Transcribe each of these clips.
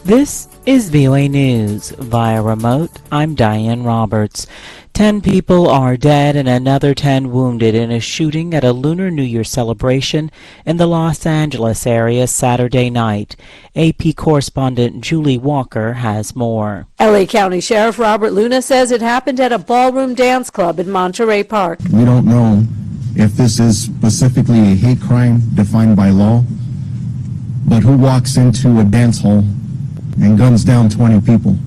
This is VOA News. Via remote, I'm Diane Roberts. 10 people are dead and another 10 wounded in a shooting at a Lunar New Year celebration in the Los Angeles area Saturday night. AP correspondent Julie Walker has more. LA County Sheriff Robert Luna says it happened at a ballroom dance club in Monterey Park. We don't know if this is specifically a hate crime defined by law, but who walks into a dance hall and guns down 20 people?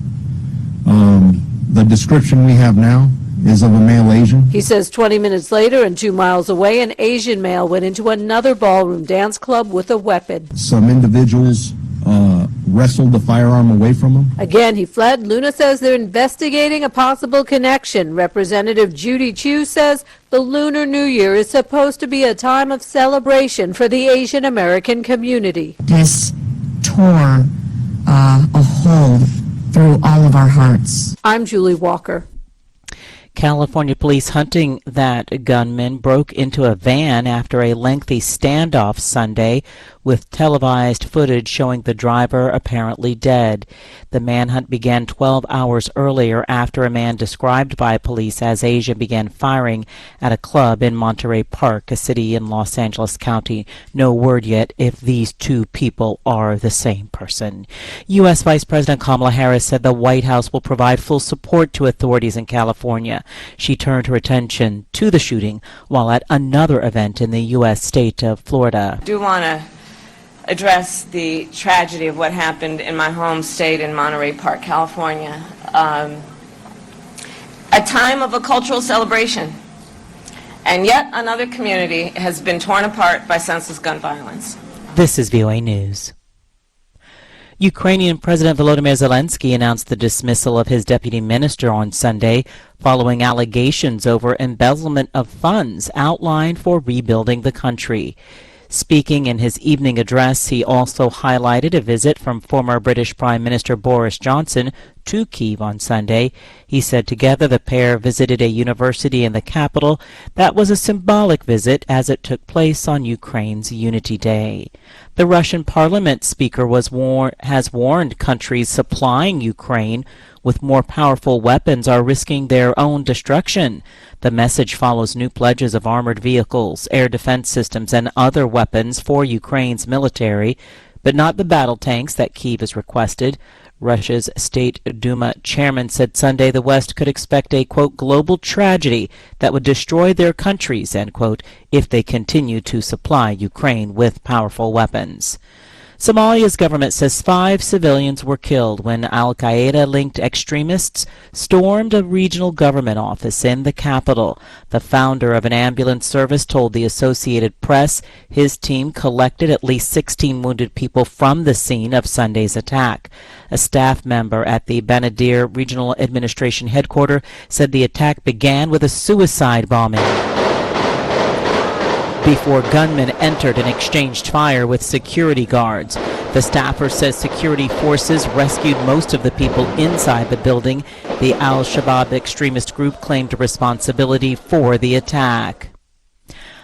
The description we have now is of a male Asian. He says 20 minutes later and 2 miles away, an Asian male went into another ballroom dance club with a weapon. Some individuals wrestled the firearm away from him. Again, he fled. Luna says they're investigating a possible connection. Representative Judy Chu says the Lunar New Year is supposed to be a time of celebration for the Asian American community. This tore a hole through all of our hearts. I'm Julie Walker. California police hunting that gunman broke into a van after a lengthy standoff Sunday, with televised footage showing the driver apparently dead. The manhunt began 12 hours earlier after a man described by police as Asian began firing at a club in Monterey Park, a city in Los Angeles County. No word yet if these two people are the same person. U.S. Vice President Kamala Harris said the White House will provide full support to authorities in California. She turned her attention to the shooting while at another event in the U.S. state of Florida. I do want to address the tragedy of what happened in my home state in Monterey Park, California. A time of a cultural celebration, and yet another community has been torn apart by senseless gun violence. This is VOA News. Ukrainian President Volodymyr Zelensky announced the dismissal of his deputy minister on Sunday following allegations over embezzlement of funds outlined for rebuilding the country. Speaking in his evening address, he also highlighted a visit from former British Prime Minister Boris Johnson to Kyiv on Sunday. He said together the pair visited a university in the capital that was a symbolic visit as it took place on Ukraine's Unity Day. The Russian parliament speaker has warned countries supplying Ukraine with more powerful weapons are risking their own destruction. The message follows new pledges of armored vehicles, air defense systems, and other weapons for Ukraine's military, but not the battle tanks that Kyiv has requested. Russia's State Duma chairman said Sunday the West could expect a, quote, global tragedy that would destroy their countries, end quote, if they continue to supply Ukraine with powerful weapons. Somalia's government says 5 civilians were killed when al-Qaeda-linked extremists stormed a regional government office in the capital. The founder of an ambulance service told the Associated Press his team collected at least 16 wounded people from the scene of Sunday's attack. A staff member at the Benadir Regional Administration headquarters said the attack began with a suicide bombing before gunmen entered and exchanged fire with security guards. The staffer says security forces rescued most of the people inside the building. The Al-Shabaab extremist group claimed responsibility for the attack.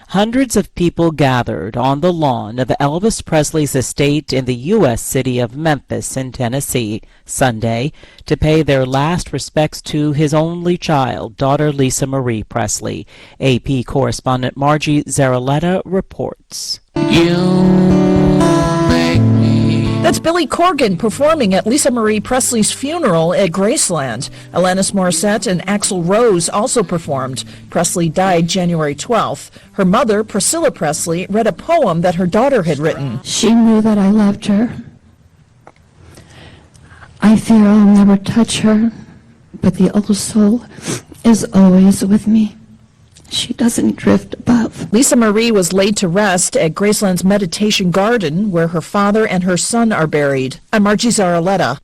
Hundreds of people gathered on the lawn of Elvis Presley's estate in the U.S. city of Memphis in Tennessee Sunday to pay their last respects to his only child, daughter Lisa Marie Presley. AP correspondent Margie Zaraletta reports. That's Billy Corgan performing at Lisa Marie Presley's funeral at Graceland. Alanis Morissette and Axl Rose also performed. Presley died January 12th. Her mother, Priscilla Presley, read a poem that her daughter had written. She knew that I loved her. I fear I'll never touch her, but the old soul is always with me. She doesn't drift above. Lisa Marie was laid to rest at Graceland's Meditation Garden, where her father and her son are buried. I'm Margie Zaraletta.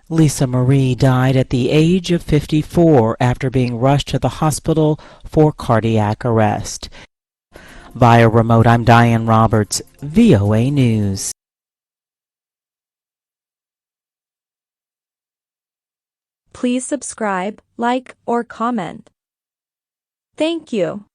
Lisa Marie died at the age of 54 after being rushed to the hospital for cardiac arrest. Via remote, I'm Diane Roberts, VOA News. Please subscribe, like, or comment. Thank you.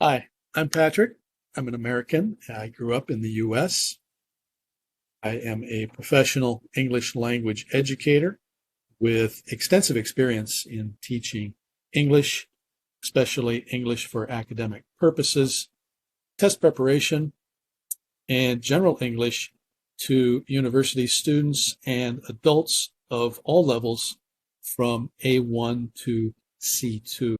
Hi, I'm Patrick. I'm an American. I grew up in the U.S. I am a professional English language educator with extensive experience in teaching English, especially English for academic purposes, test preparation, and general English to university students and adults of all levels from A1 to C2.